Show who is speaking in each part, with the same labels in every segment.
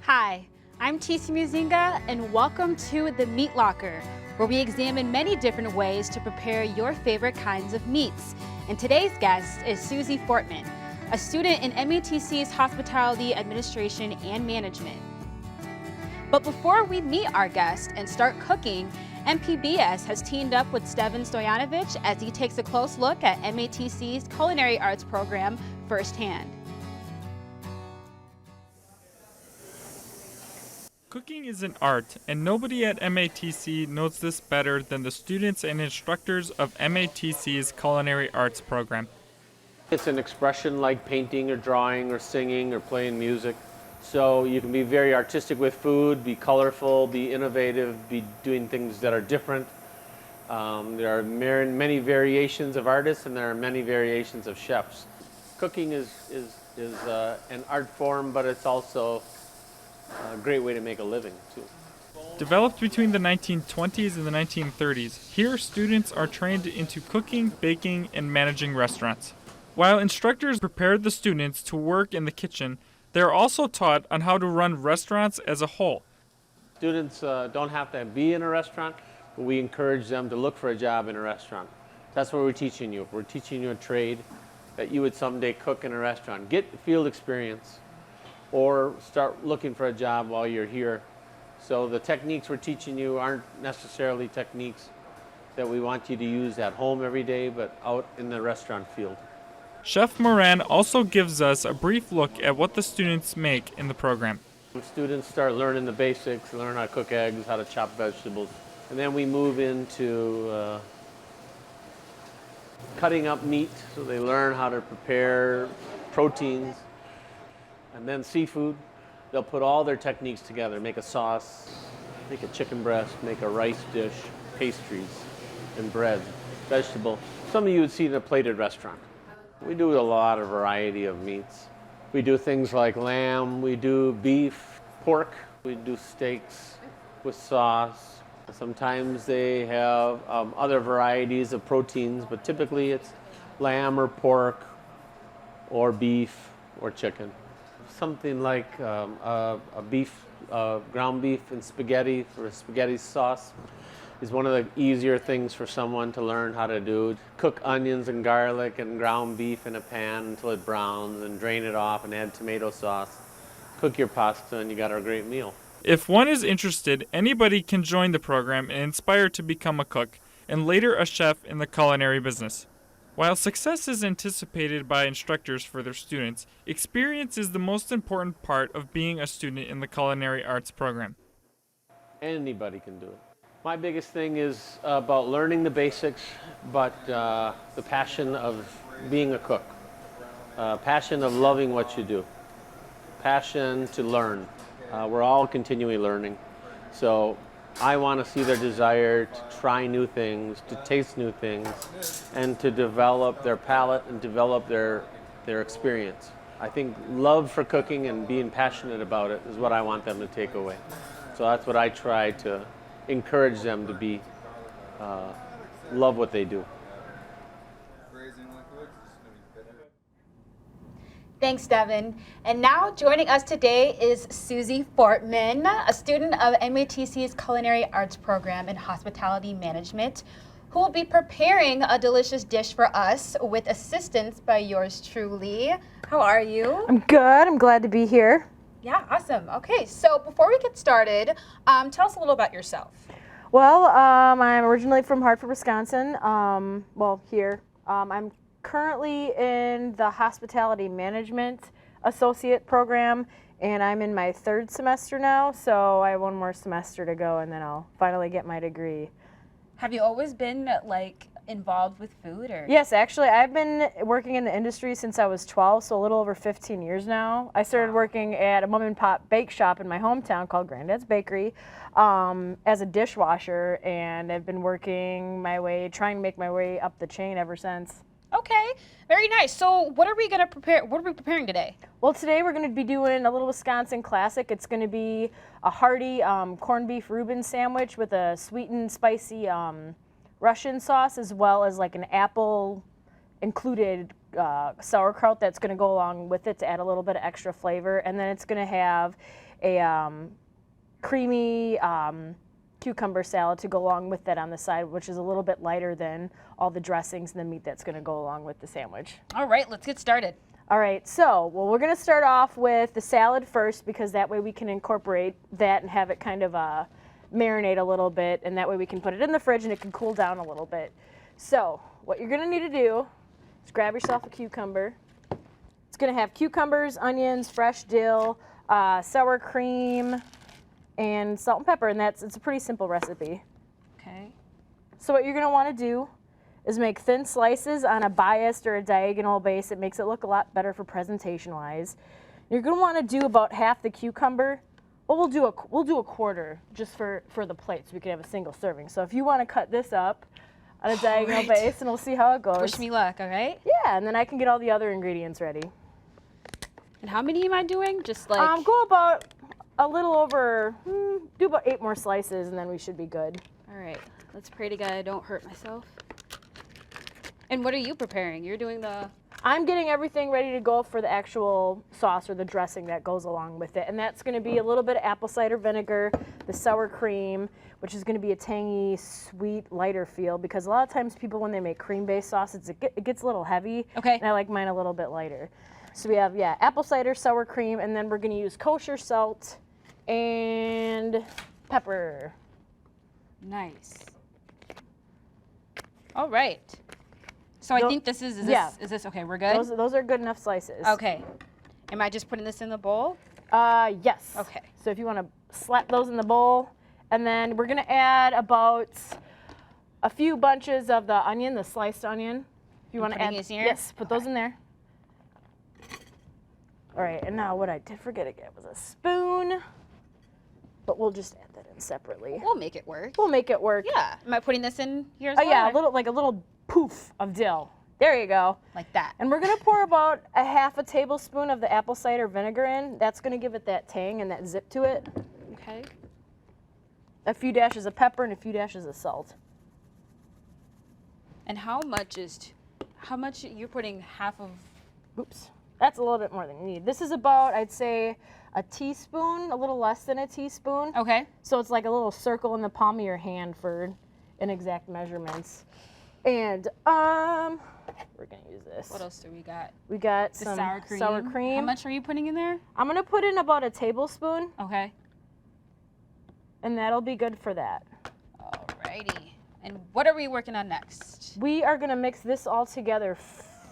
Speaker 1: Hi, I'm TC Muzinga, and welcome to The Meat Locker, where we examine many different ways to prepare your favorite kinds of meats. And today's guest is Susie Fortman, a student in MATC's Hospitality Administration and Management. But before we meet our guest and start cooking, MPBS has teamed up with Stevan Stoyanovich as he takes a close look at MATC's Culinary Arts program firsthand.
Speaker 2: Cooking is an art, and nobody at MATC knows this better than the students and instructors of MATC's Culinary Arts program.
Speaker 3: It's an expression like painting or drawing or singing or playing music. So you can be very artistic with food, be colorful, be innovative, be doing things that are different. There are many variations of artists, and there are many variations of chefs. Cooking is an art form, but it's also a great way to make a living, too.
Speaker 2: Developed between the 1920s and the 1930s, here students are trained into cooking, baking, and managing restaurants. While instructors prepared the students to work in the kitchen, they are also taught on how to run restaurants as a whole.
Speaker 3: Students don't have to be in a restaurant, but we encourage them to look for a job in a restaurant. That's what we're teaching you. We're teaching you a trade that you would someday cook in a restaurant. Get field experience, or start looking for a job while you're here. So the techniques we're teaching you aren't necessarily techniques that we want you to use at home every day, but out in the restaurant field.
Speaker 2: Chef Moran also gives us a brief look at what the students make in the program.
Speaker 3: Students start learning the basics, learn how to cook eggs, how to chop vegetables, and then we move into cutting up meat, so they learn how to prepare proteins. And then seafood, they'll put all their techniques together, make a sauce, make a chicken breast, make a rice dish, pastries, and bread, vegetable. Something you would see in a plated restaurant. We do a lot of variety of meats. We do things like lamb, we do beef, pork, we do steaks with sauce. Sometimes they have other varieties of proteins, but typically it's lamb or pork or beef or chicken. Something like a beef, ground beef and spaghetti for a spaghetti sauce is one of the easier things for someone to learn how to do. Cook onions and garlic and ground beef in a pan until it browns, and drain it off and add tomato sauce. Cook your pasta and you got a great meal.
Speaker 2: If one is interested, anybody can join the program and inspire to become a cook, and later a chef in the culinary business. While success is anticipated by instructors for their students, experience is the most important part of being a student in the Culinary Arts program.
Speaker 3: Anybody can do it. My biggest thing is about learning the basics, but the passion of being a cook, passion of loving what you do, passion to learn. We're all continually learning. So I want to see their desire to try new things, to taste new things, and to develop their palate and develop their experience. I think love for cooking and being passionate about it is what I want them to take away. So that's what I try to encourage them to be, love what they do.
Speaker 1: Thanks, Devin. And now joining us today is Susie Fortman, a student of MATC's Culinary Arts program in Hospitality Management, who will be preparing a delicious dish for us with assistance by yours truly. How are you?
Speaker 4: I'm good. I'm glad to be here.
Speaker 1: Yeah, awesome. Okay, so before we get started, tell us a little about yourself.
Speaker 4: Well, I'm originally from Hartford, Wisconsin. Here. I'm currently in the Hospitality Management Associate program, and I'm in my 3rd semester now, so I have one more semester to go, and then I'll finally get my degree.
Speaker 1: Have you always been involved with food, or?
Speaker 4: Yes, actually, I've been working in the industry since I was 12, so a little over 15 years now. I started working at a mom and pop bake shop in my hometown called Granddad's Bakery as a dishwasher, and I've been working my way, trying to make my way up the chain ever since.
Speaker 1: Okay, very nice. So what are we gonna prepare? What are we preparing today?
Speaker 4: Well, today we're going to be doing a little Wisconsin classic. It's going to be a hearty corned beef Reuben sandwich with a sweet and spicy Russian sauce, as well as like an apple included sauerkraut that's going to go along with it to add a little bit of extra flavor. And then it's going to have a creamy cucumber salad to go along with that on the side, which is a little bit lighter than all the dressings and the meat that's going to go along with the sandwich.
Speaker 1: All right, let's get started.
Speaker 4: All right, so, well, we're going to start off with the salad first, because that way we can incorporate that and have it kind of marinate a little bit, and that way we can put it in the fridge and it can cool down a little bit. So what you're going to need to do is grab yourself a cucumber. It's going to have cucumbers, onions, fresh dill, sour cream, and salt and pepper, and it's a pretty simple recipe.
Speaker 1: Okay.
Speaker 4: So what you're going to want to do is make thin slices on a biased or a diagonal base. It makes it look a lot better for presentation-wise. You're going to want to do about half the cucumber. Well, we'll do a quarter just for the plate, so we can have a single serving. So if you want to cut this up on a diagonal base, and we'll see how it goes.
Speaker 1: Wish me luck, all right?
Speaker 4: Yeah, and then I can get all the other ingredients ready.
Speaker 1: And how many am I doing? Just like...
Speaker 4: Go about a little over, do about 8 more slices, and then we should be good.
Speaker 1: All right, let's pray to God I don't hurt myself. And what are you preparing? You're doing the...
Speaker 4: I'm getting everything ready to go for the actual sauce or the dressing that goes along with it. And that's going to be a little bit of apple cider vinegar, the sour cream, which is going to be a tangy, sweet, lighter feel, because a lot of times people, when they make cream-based sauces, it gets a little heavy.
Speaker 1: Okay.
Speaker 4: And I like mine a little bit lighter. So we have, apple cider, sour cream, and then we're going to use kosher salt and pepper.
Speaker 1: Nice. All right. So I think this is this okay, we're good?
Speaker 4: Those are good enough slices.
Speaker 1: Okay. Am I just putting this in the bowl?
Speaker 4: Yes.
Speaker 1: Okay.
Speaker 4: So if you want to slap those in the bowl, and then we're going to add about a few bunches of the onion, the sliced onion. If you want to add, yes, put those in there. All right, and now what I did forget to get was a spoon, but we'll just add that in separately.
Speaker 1: We'll make it work.
Speaker 4: We'll make it work.
Speaker 1: Yeah. Am I putting this in here as
Speaker 4: Oh
Speaker 1: well?
Speaker 4: yeah,
Speaker 1: or?
Speaker 4: like a little poof of dill. There you go.
Speaker 1: Like that.
Speaker 4: And we're gonna pour about a half a tablespoon of the apple cider vinegar in. That's gonna give it that tang and that zip to it.
Speaker 1: Okay.
Speaker 4: A few dashes of pepper and a few dashes of salt.
Speaker 1: And how much you're putting half of?
Speaker 4: Oops. That's a little bit more than you need. This is about, I'd say, a teaspoon, a little less than a teaspoon.
Speaker 1: Okay.
Speaker 4: So it's like a little circle in the palm of your hand for inexact measurements. And we're gonna use this.
Speaker 1: What else do we got?
Speaker 4: We got
Speaker 1: The
Speaker 4: some
Speaker 1: sour cream. How much are you putting in there?
Speaker 4: I'm gonna put in about a tablespoon,
Speaker 1: Okay.
Speaker 4: and that'll be good for that.
Speaker 1: Alrighty. And what are we working on next?
Speaker 4: We are gonna mix this all together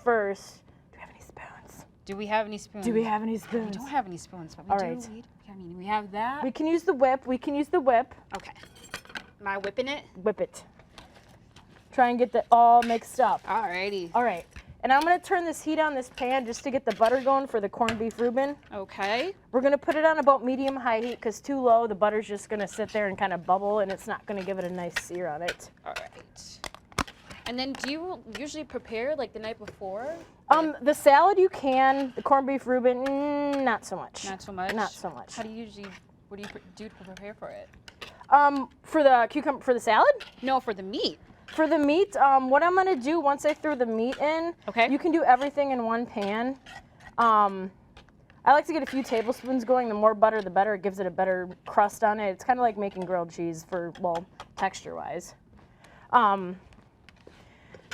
Speaker 4: first. Do we have any spoons?
Speaker 1: Do we have any spoons?
Speaker 4: Do we have any
Speaker 1: We
Speaker 4: spoons?
Speaker 1: don't have any spoons, but we
Speaker 4: All
Speaker 1: do.
Speaker 4: right.
Speaker 1: We have that.
Speaker 4: We can use the whip. We can use the whip.
Speaker 1: Okay. Am I whipping it?
Speaker 4: Whip it. Try and get that all mixed up.
Speaker 1: Alrighty.
Speaker 4: All right. And I'm going to turn this heat on this pan just to get the butter going for the corned beef Reuben.
Speaker 1: Okay.
Speaker 4: We're going to put it on about medium-high heat, because too low, the butter's just going to sit there and kind of bubble, and it's not going to give it a nice sear on it.
Speaker 1: All right. And then do you usually prepare like the night before?
Speaker 4: The salad you can. The corned beef Reuben, not so much.
Speaker 1: Not so much?
Speaker 4: Not so much.
Speaker 1: What do you do to prepare for it?
Speaker 4: For the salad?
Speaker 1: No, for the meat.
Speaker 4: For the meat, what I'm gonna do once I throw the meat in,
Speaker 1: Okay.
Speaker 4: you can do everything in one pan. I like to get a few tablespoons going. The more butter, the better. It gives it a better crust on it. It's kind of like making grilled cheese texture-wise.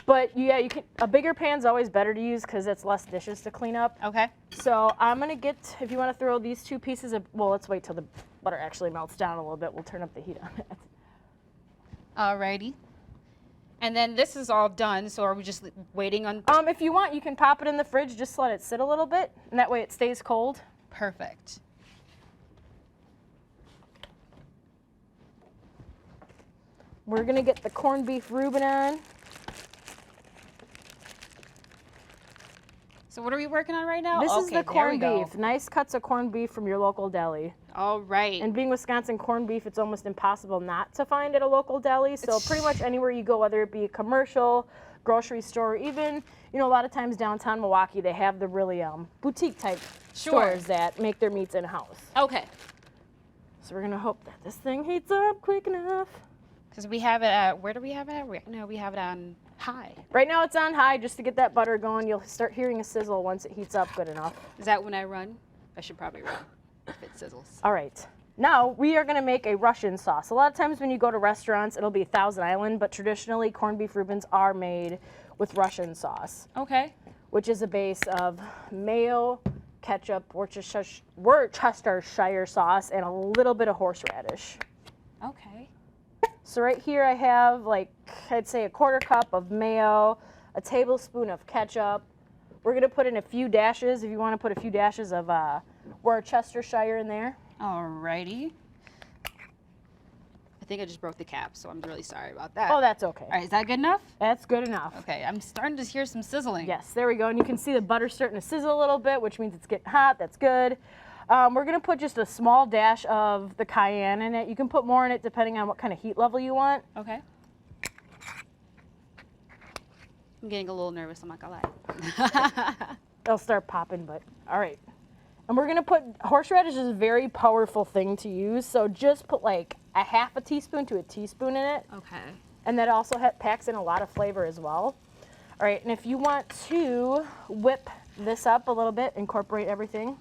Speaker 4: But yeah, you can. A bigger pan's always better to use because it's less dishes to clean up.
Speaker 1: Okay.
Speaker 4: So I'm gonna get. If you want to throw these 2 pieces of, let's wait till the butter actually melts down a little bit. We'll turn up the heat on it.
Speaker 1: Alrighty. And then this is all done, so are we just waiting on?
Speaker 4: If you want, you can pop it in the fridge. Just let it sit a little bit, and that way it stays cold.
Speaker 1: Perfect.
Speaker 4: We're gonna get the corned beef Reuben on.
Speaker 1: So what are we working on right now?
Speaker 4: This is
Speaker 1: Okay,
Speaker 4: the
Speaker 1: there we
Speaker 4: corned
Speaker 1: go.
Speaker 4: beef. Nice cuts of corned beef from your local deli.
Speaker 1: All right.
Speaker 4: And being Wisconsin corned beef, it's almost impossible not to find at a local deli. So pretty much anywhere you go, whether it be a commercial, grocery store, even, you know, a lot of times downtown Milwaukee, they have the really boutique type stores that make their meats in-house.
Speaker 1: Okay.
Speaker 4: So we're gonna hope that this thing heats up quick enough.
Speaker 1: Because we have it at, where do we have it at? No, we have it on high.
Speaker 4: Right now it's on high just to get that butter going. You'll start hearing a sizzle once it heats up good enough.
Speaker 1: Is that when I run? I should probably run if it sizzles.
Speaker 4: All right. Now we are gonna make a Russian sauce. A lot of times when you go to restaurants, it'll be Thousand Island, but traditionally corned beef Reubens are made with Russian sauce,
Speaker 1: Okay.
Speaker 4: which is a base of mayo, ketchup, Worcestershire sauce, and a little bit of horseradish.
Speaker 1: Okay.
Speaker 4: So right here I have, like, I'd say a quarter cup of mayo, a tablespoon of ketchup. We're gonna put in a few dashes, if you wanna put a few dashes of Worcestershire in there.
Speaker 1: Alrighty. I think I just broke the cap, so I'm really sorry about that.
Speaker 4: Oh, that's okay.
Speaker 1: All right, is that good enough?
Speaker 4: That's good enough.
Speaker 1: Okay, I'm starting to hear some sizzling.
Speaker 4: Yes, there we go. And you can see the butter starting to sizzle a little bit, which means it's getting hot. That's good. We're gonna put just a small dash of the cayenne in it. You can put more in it depending on what kind of heat level you want.
Speaker 1: Okay. I'm getting a little nervous, I'm not gonna lie.
Speaker 4: They'll start popping, but all right. And we're gonna put, horseradish is a very powerful thing to use, so just put like a half a teaspoon to a teaspoon in it.
Speaker 1: Okay.
Speaker 4: And that also packs in a lot of flavor as well. All right, and if you want to whip this up a little bit, incorporate everything.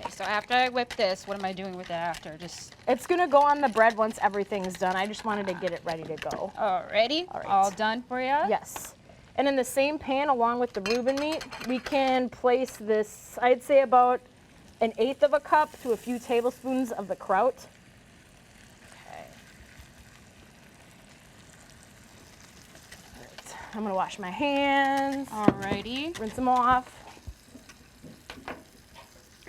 Speaker 1: Okay, so after I whip this, what am I doing with it after? Just
Speaker 4: It's gonna go on the bread once everything's done. I just wanted to get it ready to go.
Speaker 1: already?
Speaker 4: All right.
Speaker 1: All done for you?
Speaker 4: Yes. And in the same pan, along with the Reuben meat, we can place this, I'd say about 1/8 of a cup to a few tablespoons of the kraut.
Speaker 1: Okay.
Speaker 4: All right. I'm gonna wash my hands,
Speaker 1: Alrighty.
Speaker 4: rinse them off.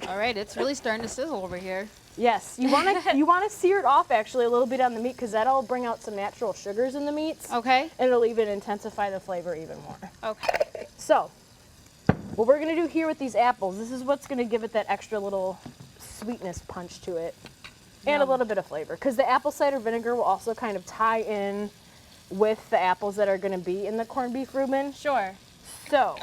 Speaker 1: All right, it's really starting to sizzle over here.
Speaker 4: Yes, you wanna sear it off actually a little bit on the meat because that'll bring out some natural sugars in the meats.
Speaker 1: Okay.
Speaker 4: And it'll even intensify the flavor even more.
Speaker 1: Okay.
Speaker 4: So, what we're gonna do here with these apples, this is what's gonna give it that extra little sweetness punch to it. And a little bit of flavor. Because the apple cider vinegar will also kind of tie in with the apples that are gonna be in the corned beef Reuben.
Speaker 1: Sure.
Speaker 4: So,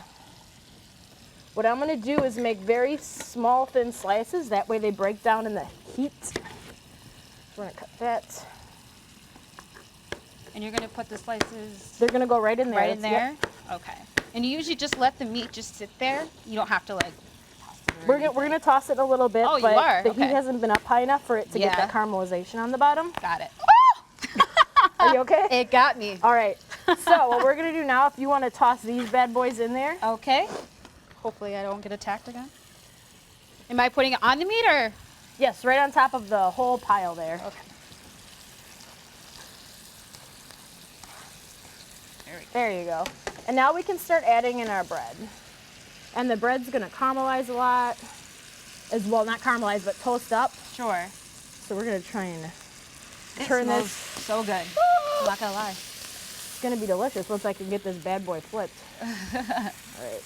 Speaker 4: what I'm gonna do is make very small, thin slices. That way they break down in the heat. So we're gonna cut that.
Speaker 1: And you're gonna put the slices
Speaker 4: They're gonna go right in there.
Speaker 1: right in there?
Speaker 4: Yep.
Speaker 1: Okay. And you usually just let the meat just sit there? You don't have to like toss it or
Speaker 4: We're gonna toss it a little bit,
Speaker 1: Oh, you
Speaker 4: but
Speaker 1: are?
Speaker 4: the
Speaker 1: Okay.
Speaker 4: heat hasn't been up high enough for it to get
Speaker 1: Yeah.
Speaker 4: that caramelization on the bottom.
Speaker 1: Got it.
Speaker 4: Are you okay?
Speaker 1: It got me.
Speaker 4: All right. So what we're gonna do now, if you want to toss these bad boys in there,
Speaker 1: Okay. Hopefully I don't get attacked again. Am I putting it on the meat or?
Speaker 4: yes, right on top of the whole pile there.
Speaker 1: Okay. There we go.
Speaker 4: There you go. And now we can start adding in our bread. And the bread's gonna caramelize a lot, as well, not caramelize, but toast up.
Speaker 1: Sure.
Speaker 4: So we're gonna try and
Speaker 1: It
Speaker 4: turn
Speaker 1: smells
Speaker 4: this.
Speaker 1: so good. I'm not gonna lie.
Speaker 4: It's gonna be delicious once I can get this bad boy flipped. All right.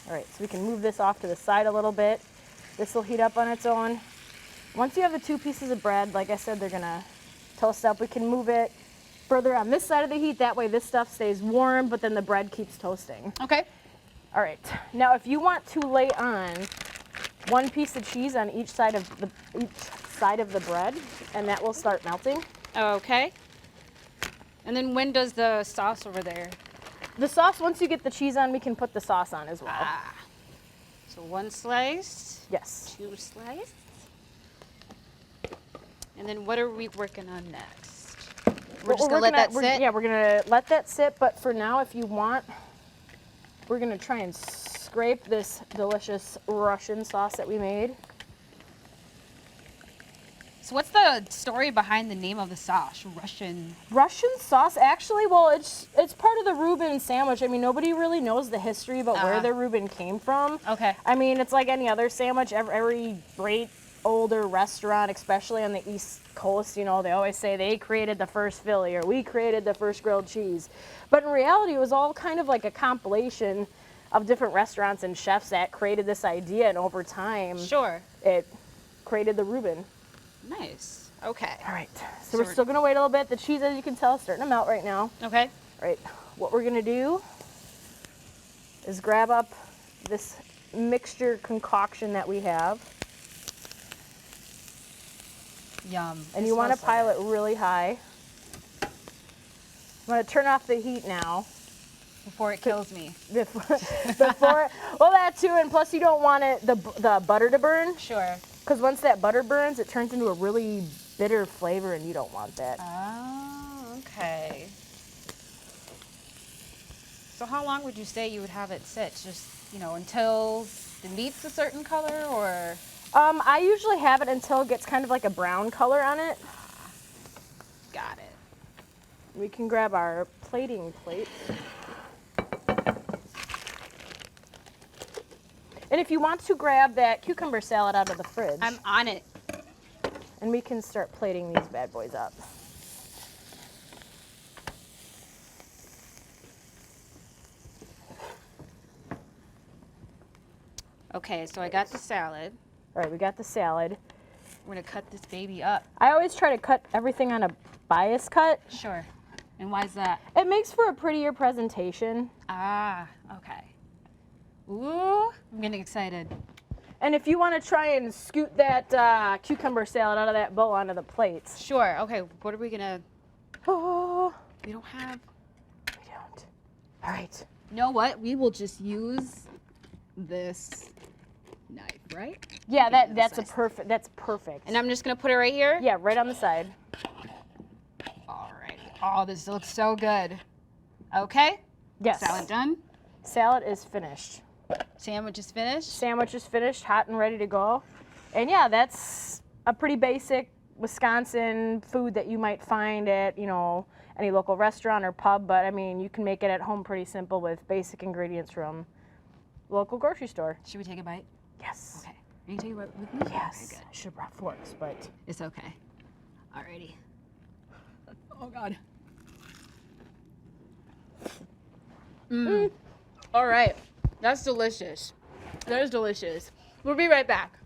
Speaker 4: All right, so we can move this off to the side a little bit. This will heat up on its own. Once you have the two pieces of bread, like I said, they're gonna toast up. We can move it further on this side of the heat. That way this stuff stays warm, but then the bread keeps toasting.
Speaker 1: Okay.
Speaker 4: All right, now if you want to lay on one piece of cheese on each side of the bread, and that will start melting.
Speaker 1: Okay. And then when does the sauce over there?
Speaker 4: The sauce, once you get the cheese on, we can put the sauce on as well.
Speaker 1: Ah. So one slice,
Speaker 4: Yes.
Speaker 1: two slices. And then what are we working on next? We're just gonna let that sit?
Speaker 4: Yeah, we're gonna let that sit, but for now, if you want, we're gonna try and scrape this delicious Russian sauce that we made.
Speaker 1: So what's the story behind the name of the sauce? Russian
Speaker 4: Sauce, actually, well, it's part of the Reuben sandwich. I mean, nobody really knows the history about where the Reuben came from.
Speaker 1: Okay.
Speaker 4: I mean, it's like any other sandwich. Every great older restaurant, especially on the East Coast. You know, they always say they created the first Philly or we created the first grilled cheese. But in reality, it was all kind of like a compilation of different restaurants and chefs that created this idea, and over time,
Speaker 1: Sure.
Speaker 4: it created the Reuben.
Speaker 1: Nice. Okay.
Speaker 4: All right, so we're still gonna wait a little bit. The cheese, as you can tell, is starting to melt right now.
Speaker 1: Okay.
Speaker 4: All right, what we're gonna do is grab up this mixture concoction that we have.
Speaker 1: Yum.
Speaker 4: And
Speaker 1: This
Speaker 4: you want to
Speaker 1: smells so
Speaker 4: pile
Speaker 1: good.
Speaker 4: it really high. I'm going to turn off the heat now.
Speaker 1: Before it kills me.
Speaker 4: Before, well, that too, and plus you don't want it the butter to burn,
Speaker 1: Sure.
Speaker 4: because once that butter burns, it turns into a really bitter flavor, and you don't want that.
Speaker 1: Oh, okay. So how long would you say you would have it sit? Just, you know, until the meat's a certain color, or?
Speaker 4: I usually have it until it gets kind of like a brown color on it.
Speaker 1: Got it.
Speaker 4: We can grab our plating plate. And if you want to grab that cucumber salad out of the fridge,
Speaker 1: I'm on it.
Speaker 4: and we can start plating these bad boys up.
Speaker 1: Okay, so I got the salad.
Speaker 4: All right, we got the salad.
Speaker 1: We're gonna cut this baby up.
Speaker 4: I always try to cut everything on a bias cut.
Speaker 1: Sure. And why is that?
Speaker 4: It makes for a prettier presentation.
Speaker 1: Ah, okay. Ooh, I'm getting excited.
Speaker 4: And if you want to try and scoot that cucumber salad out of that bowl onto the plates.
Speaker 1: Sure. Okay, what are we gonna?
Speaker 4: Oh,
Speaker 1: We don't have.
Speaker 4: we don't. All right.
Speaker 1: You know what? We will just use this knife, right?
Speaker 4: Yeah,
Speaker 1: this
Speaker 4: that's
Speaker 1: size.
Speaker 4: That's perfect.
Speaker 1: And I'm just gonna put it right here.
Speaker 4: Yeah, right on the side.
Speaker 1: Alrighty. Oh, this looks so good. Okay.
Speaker 4: Yes.
Speaker 1: Salad done.
Speaker 4: Salad is finished.
Speaker 1: Sandwich is finished.
Speaker 4: Sandwich is finished, hot and ready to go. And yeah, that's a pretty basic Wisconsin food that you might find at, you know, any local restaurant or pub. But I mean, you can make it at home pretty simple with basic ingredients from local grocery store.
Speaker 1: Should we take a bite?
Speaker 4: Yes.
Speaker 1: Okay. Are you taking a bite with me?
Speaker 4: Yes.
Speaker 1: Okay, good.
Speaker 4: Should have brought forks, but
Speaker 1: It's okay. Alrighty. Oh God. All right. That's delicious. That is delicious. We'll be right back.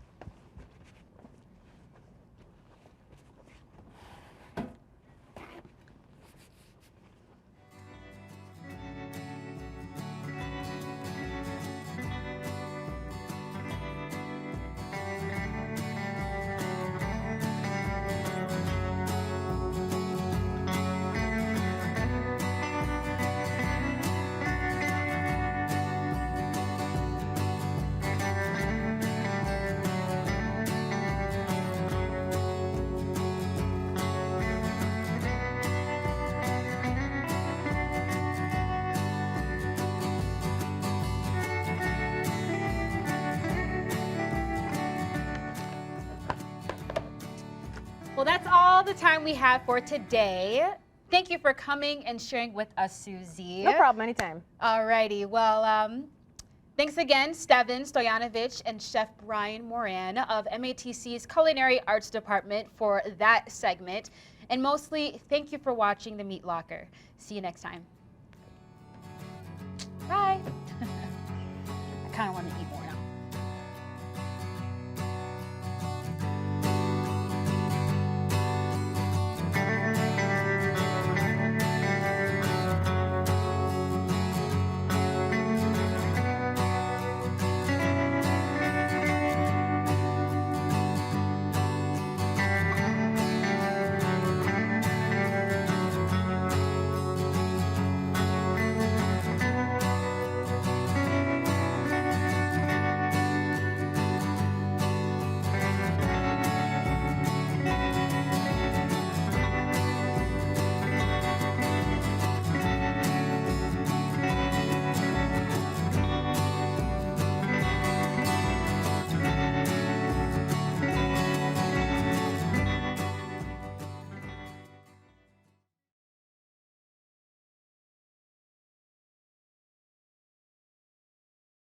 Speaker 1: Well, that's all the time we have for today. Thank you for coming and sharing with us, Susie.
Speaker 4: no problem, anytime.
Speaker 1: Alrighty. Well, thanks again, Steven Stoyanovich and Chef Brian Moran of MATC's Culinary Arts Department for that segment. And mostly, thank you for watching The Meat Locker. See you next time. Bye. I kind of want to eat more.